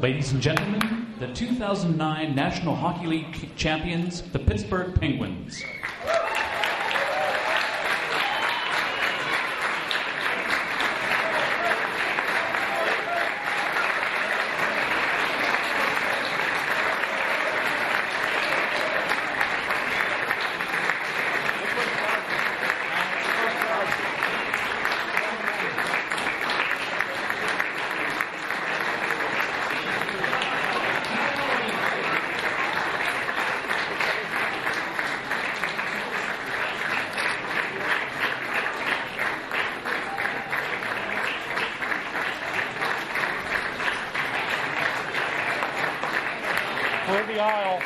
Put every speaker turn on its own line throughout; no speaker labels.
Ladies and gentlemen, the 2009 National Hockey League champions, the Pittsburgh Penguins.
Clear the aisle.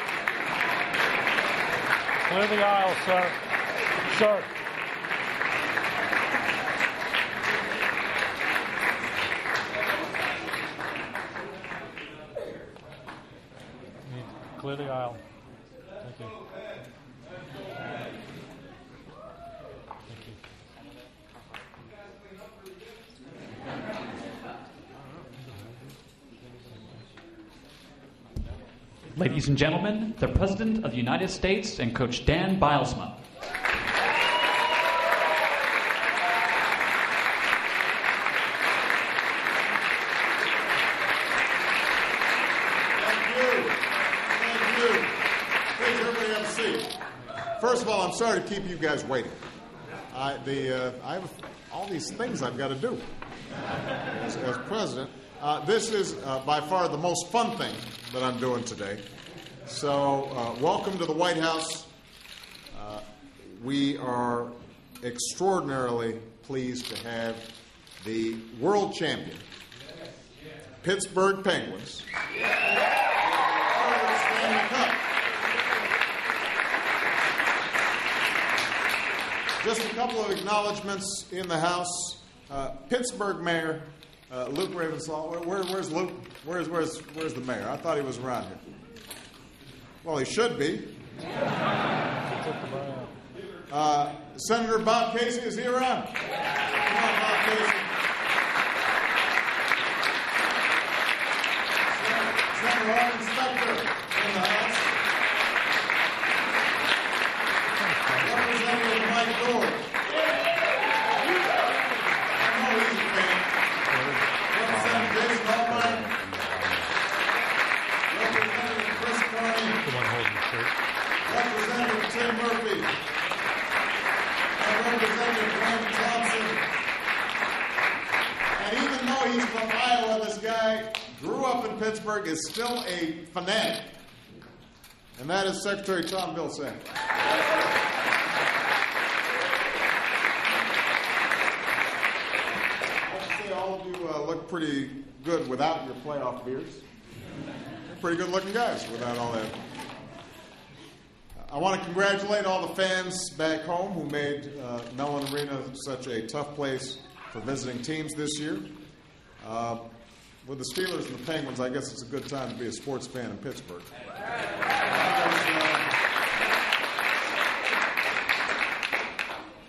Clear the aisle, sir. Sir. Clear the aisle. Thank you. Thank you.
Ladies and gentlemen, the President of the United States and Coach Dan Bilesma.
First of all, I'm sorry to keep you guys waiting. I have all these things I've got to do as president. This is by far the most fun thing that I'm doing today. So welcome to the White House. We are extraordinarily pleased to have the world champion, Pittsburgh Penguins, Stanley Cup. Just a couple of acknowledgments in the House. Pittsburgh Mayor Luke Ravensall. Where's Luke? Where's the mayor? I thought he was around here. Well, he should be. Senator Bob Casey, is he around? Come on, Bob Casey. Senator Arlen Specter in the House. Representative Mike Dorr. I know he's a fan. Representative Jason Altmeyer. Representative Chris Carney. Representative Tim Murphy. And Representative Glenn Thompson. And even though he's from Iowa, this guy grew up in Pittsburgh, is still a fanatic. And that is Secretary Tom Vilsack. All of you look pretty good without your playoff beards. You're pretty good-looking guys without all that. I want to congratulate all the fans back home who made Mellon Arena such a tough place for visiting teams this year. With the Steelers and the Penguins, I guess it's a good time to be a sports fan in Pittsburgh.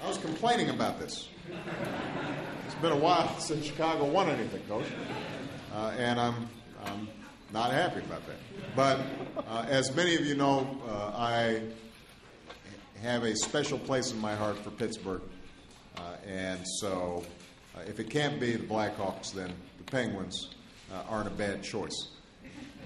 I was complaining about this. It's been a while since Chicago won anything, Coach, and I'm not happy about that. But as many of you know, I have a special place in my heart for Pittsburgh, and so if it can't be the Blackhawks, then the Penguins aren't a bad choice.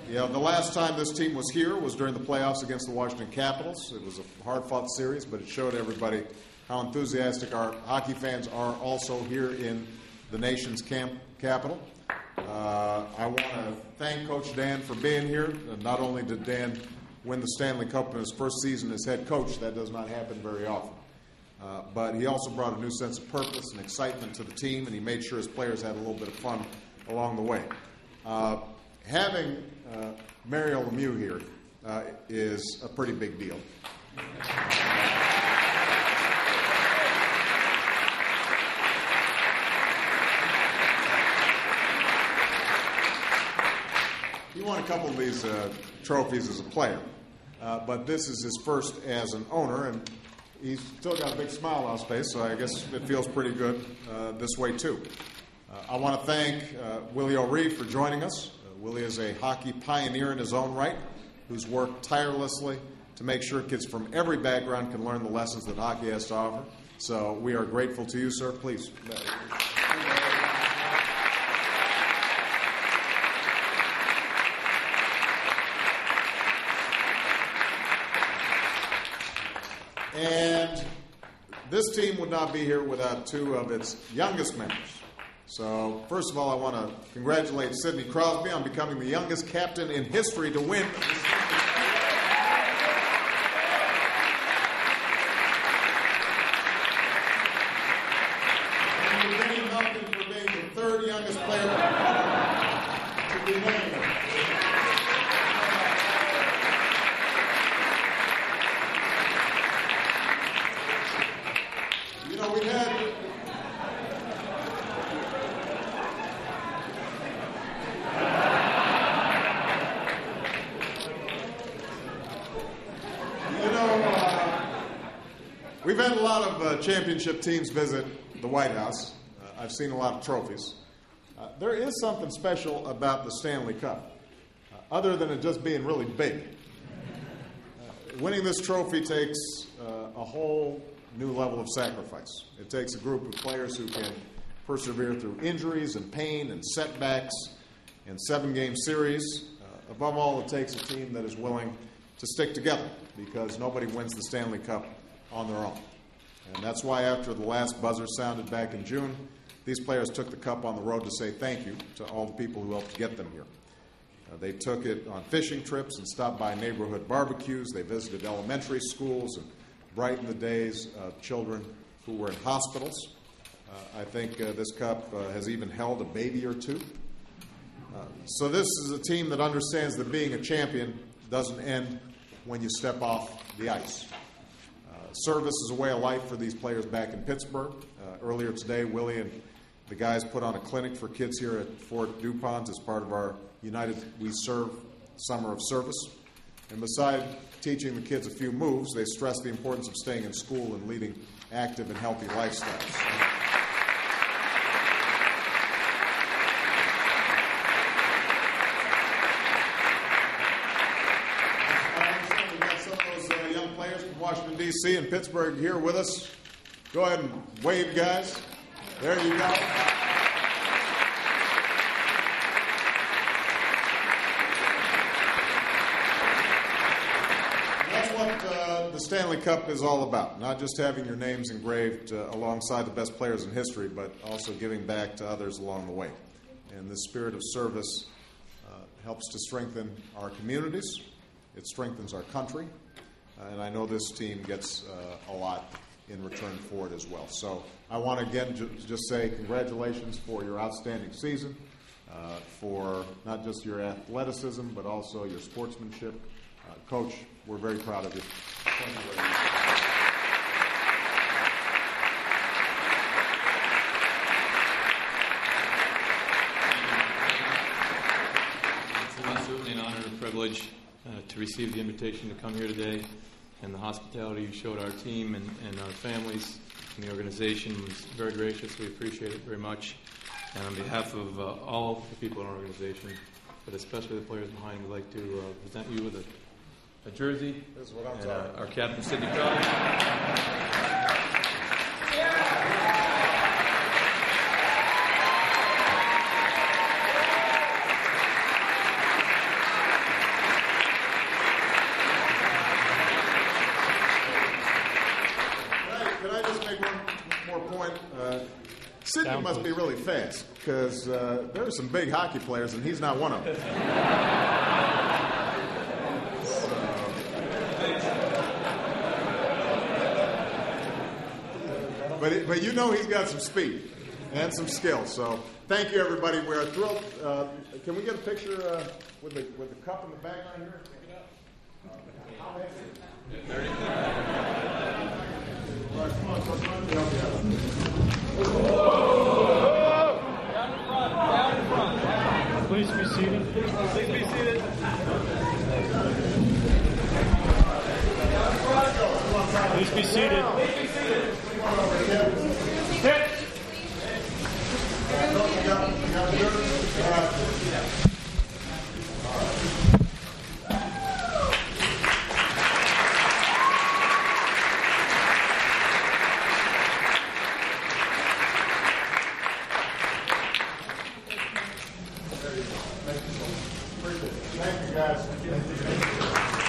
You know, the last time this team was here was during the playoffs against the Washington Capitals. It was a hard-fought series, but it showed everybody how enthusiastic our hockey fans are also here in the nation's capital. I want to thank Coach Dan for being here. Not only did Dan win the Stanley Cup in his first season as head coach, that does not happen very often. But he also brought a new sense of purpose and excitement to the team, and he made sure his players had a little bit of fun along the way. Having Mario Lemieux here is a pretty big deal. He won a couple of these trophies as a player, but this is his first as an owner, and he's still got a big smile on his face, so I guess it feels pretty good this way, too. I want to thank Willie O'Ree for joining us. Willie is a hockey pioneer in his own right, who's worked tirelessly to make sure kids from every background can learn the lessons that hockey has to offer. So we are grateful to you, sir. Please. And this team would not be here without two of its youngest members. So, first of all, I want to congratulate Sidney Crosby on becoming the youngest captain in history to win. And Dane Malkin for being the third youngest player to be named. You know, we've had... We've had a lot of championship teams visit the White House. I've seen a lot of trophies. There is something special about the Stanley Cup, other than it just being really big. Winning this trophy takes a whole new level of sacrifice. It takes a group of players who can persevere through injuries and pain and setbacks and 7-game series. Above all, it takes a team that is willing to stick together, because nobody wins the Stanley Cup on their own. And that's why after the last buzzer sounded back in June, these players took the cup on the road to say thank you to all the people who helped get them here. They took it on fishing trips and stopped by neighborhood barbecues. They visited elementary schools and brightened the days of children who were in hospitals. I think this cup has even held a baby or two. So this is a team that understands that being a champion doesn't end when you step off the ice. Service is a way of life for these players back in Pittsburgh. Earlier today, Willie and the guys put on a clinic for kids here at Fort DuPont as part of our United We Serve Summer of Service. And beside teaching the kids a few moves, they stress the importance of staying in school and leading active and healthy lifestyles. Washington, D.C. and Pittsburgh here with us. Go ahead and wave, guys. There you go. That's what the Stanley Cup is all about. Not just having your names engraved alongside the best players in history, but also giving back to others along the way. And this spirit of service helps to strengthen our communities. It strengthens our country. And I know this team gets a lot in return for it as well. So I want to again just say congratulations for your outstanding season, for not just your athleticism, but also your sportsmanship. Coach, we're very proud of you. Thank you very much.
It's certainly an honor and a privilege to receive the invitation to come here today, and the hospitality you showed our team and our families and the organization was very gracious. We appreciate it very much. And on behalf of all the people in our organization, but especially the players behind, we'd like to present you with a jersey.
This is what I'm talking.
Our captain, Sidney Crosby.
Sidney must be really fast, because there are some big hockey players, and he's not one of them. But you know he's got some speed and some skill. So thank you, everybody. We're thrilled. Can we get a picture with the cup in the background here?
Please be seated.
Please be seated.
Please be seated.
Appreciate it. Thank you, guys.